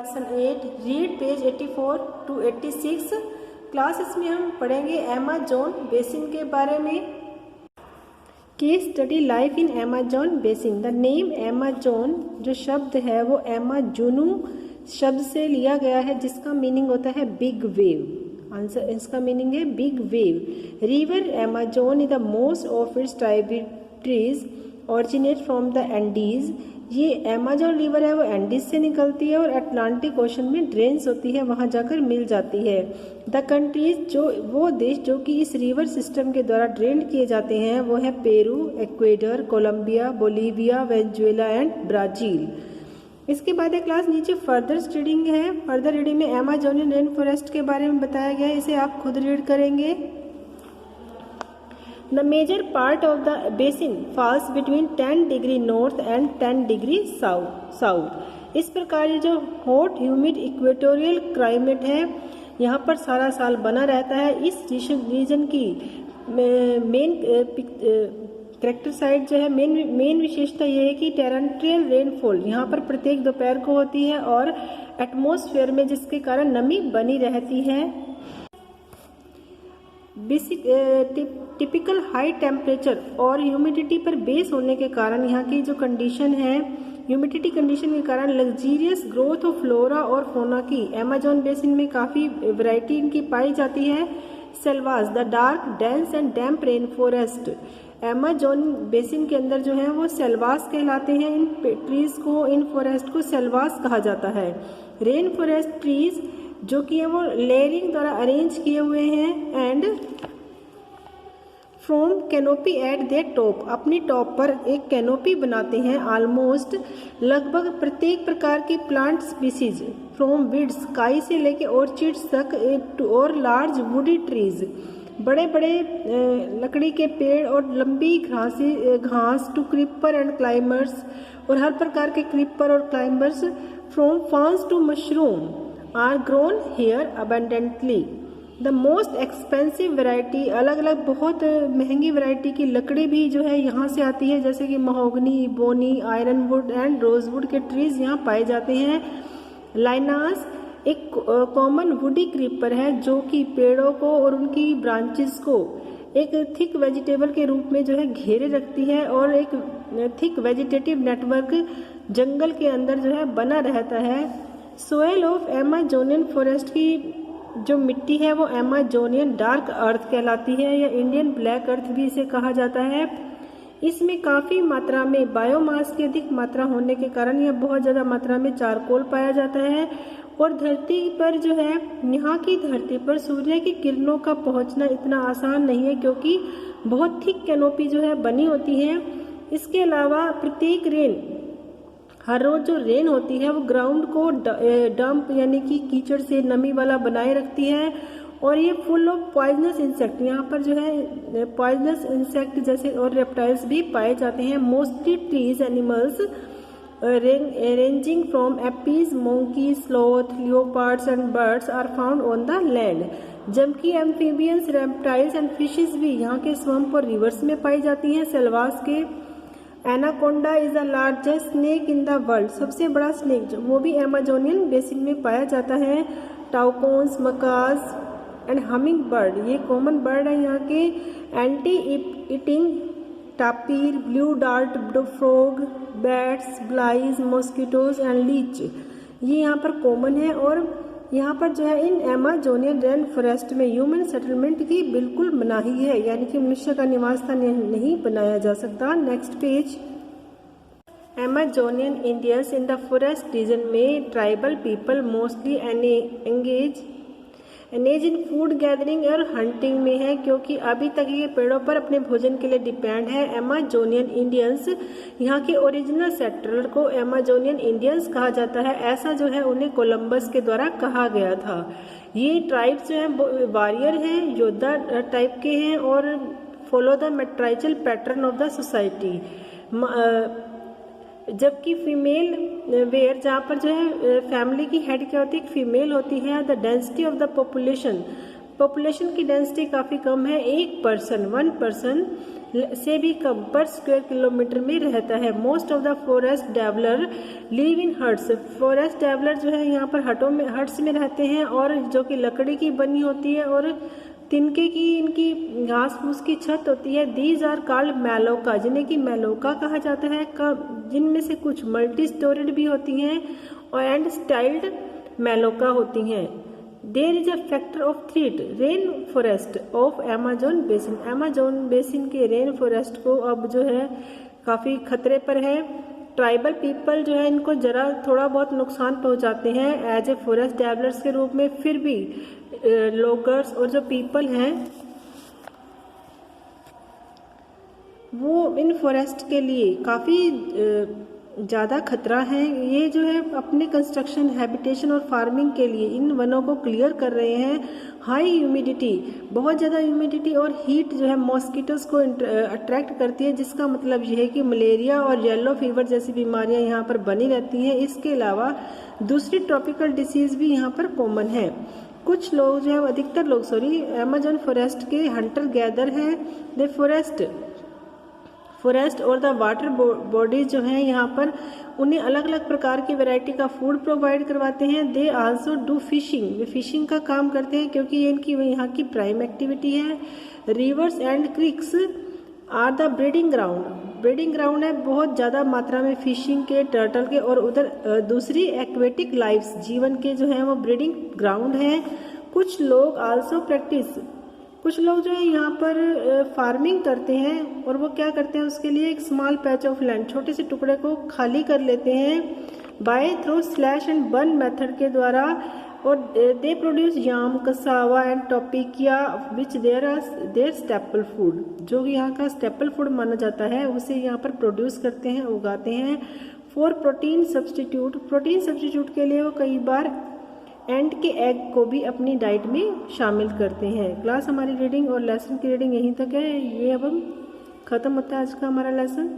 Lesson 8 read page 84 to 86। Class इसमें हम पढ़ेंगे अमेज़न बेसिन के बारे में। Case study life in Amazon basin. The name Amazon जो शब्द है वो अमेज़ुनु शब्द से लिया गया है जिसका मीनिंग होता है बिग वेव। आंसर इसका मीनिंग है big wave. River Amazon is the most of its tributaries originate from the Andes. ये अमेज़न रिवर है वो एंडीज से निकलती है और अटलांटिक ओशन में ड्रेन्स होती है, वहाँ जाकर मिल जाती है। द कंट्रीज जो वो देश जो कि इस रिवर सिस्टम के द्वारा ड्रेन किए जाते हैं वो है Peru, Ecuador, Colombia, Bolivia, Venezuela and Brazil. इसके बाद एक क्लास नीचे फर्दर स्टडिंग है। फर्दर रीडिंग में अमेज़नियन रेन फॉरेस्ट के बारे में बताया गया है, इसे आप खुद रीड करेंगे। The major part of the basin falls between 10 degree north and 10 degree south। इस प्रकार ये जो हॉट ह्यूमिड इक्वेटोरियल क्लाइमेट है यहाँ पर सारा साल बना रहता है। इस रीजन की मेन करेक्टर साइड जो है मेन विशेषता ये है कि टेरेंट्रियल रेनफॉल यहाँ पर प्रत्येक दोपहर को होती है और एटमॉस्फेयर में जिसके कारण नमी बनी रहती है। बेसिक टिपिकल हाई टेम्परेचर और ह्यूमिडिटी पर बेस होने के कारण यहाँ की जो कंडीशन है ह्यूमिडिटी कंडीशन के कारण लग्जीरियस ग्रोथ ऑफ फ्लोरा और फोना की अमेज़न बेसिन में काफ़ी वैरायटी इनकी पाई जाती है। Selvas the dark dense and damp rain forest. Amazon basin के अंदर जो है वो सेल्वास कहलाते हैं। इन ट्रीज को इन फॉरेस्ट को सेल्वास कहा जाता है। रेन फॉरेस्ट ट्रीज जो कि है वो लेयरिंग द्वारा अरेंज किए हुए हैं and from canopy eight there top. अपनी टॉप पर एक कैनोपी बनाते हैं। ऑलमोस्ट लगभग प्रत्येक प्रकार की प्लांट स्पीसीज फ्रॉम वीड्स काई से लेके ऑर्चिड्स तक और लार्ज वुडी ट्रीज बड़े बड़े लकड़ी के पेड़ और लंबी घास टू क्रीपर एंड क्लाइंबर्स और हर प्रकार के क्रीपर और climbers from ferns to mushroom are grown here abundantly। The most expensive variety अलग अलग बहुत महंगी वैरायटी की लकड़ी भी जो है यहाँ से आती है, जैसे कि mahogany, ebony, ironwood and rosewood के ट्रीज यहाँ पाए जाते हैं। लाइनास एक कॉमन वुडी क्रीपर है जो कि पेड़ों को और उनकी ब्रांचेस को एक थिक वेजिटेबल के रूप में जो है घेरे रखती है और एक थिक वेजिटेटिव नेटवर्क जंगल के अंदर जो है बना रहता है। सोयल ऑफ अमेज़नियन फॉरेस्ट की जो मिट्टी है वो अमेज़नियन डार्क अर्थ कहलाती है या इंडियन ब्लैक अर्थ भी इसे कहा जाता है। इसमें काफ़ी मात्रा में बायोमास की अधिक मात्रा होने के कारण यह बहुत ज़्यादा मात्रा में चारकोल पाया जाता है और धरती पर जो है यहाँ की धरती पर सूर्य की किरणों का पहुँचना इतना आसान नहीं है क्योंकि बहुत थिक कैनोपी जो है बनी होती है। इसके अलावा प्रत्येक रेन हर रोज जो रेन होती है वो ग्राउंड को डंप यानी कि कीचड़ से नमी वाला बनाए रखती है और ये फुल ऑफ पॉइजनस इंसेक्ट यहाँ पर जो है पॉइजनस इंसेक्ट जैसे और रेप्टाइल्स भी पाए जाते हैं। Mostly trees animals ranging from apes, monkey, sloth, leopards and birds are found on the land. जबकि एम्फीबियंस, रेप्टाइल्स एंड फिशेज भी यहाँ के स्वम्प और रिवर्स में पाई जाती हैं। सेल्वास के anaconda is the largest snake in the world. सबसे बड़ा स्नेक जो वो भी अमेज़नियन बेसिन में पाया जाता है। Toucans, macaws and hummingbird ये कॉमन बर्ड है यहाँ के। Ant eating tapir, blue dart frog, bats, flies, mosquitoes and leech ये यहाँ पर कॉमन है। और यहाँ पर जो है इन अमेज़नियन रेन फॉरेस्ट में ह्यूमन सेटलमेंट की बिल्कुल मनाही है, यानी कि मनुष्य का निवास स्थान नहीं बनाया जा सकता। Next page. Amazonian Indians in the forest region में tribal people mostly engage in food gathering और हंटिंग में है क्योंकि अभी तक ये पेड़ों पर अपने भोजन के लिए डिपेंड है। अमेज़नियन इंडियंस यहाँ के ओरिजिनल सेटलर को अमेज़नियन इंडियंस कहा जाता है। ऐसा जो है उन्हें कोलंबस के द्वारा कहा गया था। ये ट्राइब्स जो है वॉरियर हैं, योद्धा टाइप के हैं और follow the matriarchal pattern of the society. जबकि फीमेल वेयर जहाँ पर जो है फैमिली की हेड क्या होती है, एक फीमेल होती है। The density of the population की डेंसिटी काफ़ी कम है। वन पर्सन से भी कम पर स्क्वायर किलोमीटर में रहता है। Most of the forest dweller live in huts. Forest dweller जो है यहाँ पर हट्स में रहते हैं और जो कि लकड़ी की बनी होती है और तिनके की इनकी घास फूस की छत होती है। दीज आर कॉल्ड मेलोका, जिन्हें कि मेलोका कहा जाता है, जिनमें से कुछ मल्टी स्टोरेड भी होती हैं और एंड स्टाइल्ड मेलोका होती हैं। There is a factor of threat rain forest of Amazon basin. Amazon basin के रेन फॉरेस्ट को अब जो है काफ़ी खतरे पर है। ट्राइबल पीपल जो है इनको जरा थोड़ा बहुत नुकसान पहुंचाते हैं एज ए फॉरेस्ट डेवलपर्स के रूप में, फिर भी लोगर्स और जो पीपल हैं वो इन फॉरेस्ट के लिए काफ़ी ज़्यादा खतरा है। ये जो है अपने कंस्ट्रक्शन, हैबिटेशन और फार्मिंग के लिए इन वनों को क्लियर कर रहे हैं। हाई ह्यूमिडिटी, बहुत ज़्यादा ह्यूमिडिटी और हीट जो है मॉस्किटोज को अट्रैक्ट करती है, जिसका मतलब यह है कि मलेरिया और येलो फीवर जैसी बीमारियां यहाँ पर बनी रहती हैं। इसके अलावा दूसरी ट्रॉपिकल डिसीज़ भी यहाँ पर कॉमन है। कुछ लोग जो है, अधिकतर लोग अमेजन फॉरेस्ट के हंटर गैदर हैं। दे फॉरेस्ट और द वाटर बॉडीज जो हैं यहाँ पर उन्हें अलग अलग प्रकार की वैरायटी का फूड प्रोवाइड करवाते हैं। दे आल्सो डू फिशिंग, वे फिशिंग का काम करते हैं क्योंकि ये इनकी यहाँ की प्राइम एक्टिविटी है। Rivers and creeks are the breeding ground है बहुत ज़्यादा मात्रा में फिशिंग के, टर्टल के और उधर दूसरी एक्वेटिक लाइफ्स जीवन के जो हैं वो ब्रीडिंग ग्राउंड है। कुछ लोग जो है यहाँ पर फार्मिंग करते हैं और वो क्या करते हैं, उसके लिए एक स्मॉल पैच ऑफ लैंड, छोटे से टुकड़े को खाली कर लेते हैं by through slash and burn method के द्वारा, और they produce yam, cassava and tapioca which their staple food, जो यहाँ का स्टेपल फूड माना जाता है, उसे यहाँ पर प्रोड्यूस करते हैं, उगाते हैं। फॉर प्रोटीन सब्सटीट्यूट के लिए वो कई बार एंड के एग को भी अपनी डाइट में शामिल करते हैं। क्लास हमारी रीडिंग और लेसन की रीडिंग यहीं तक है। ये अब खत्म होता है आज का हमारा लेसन।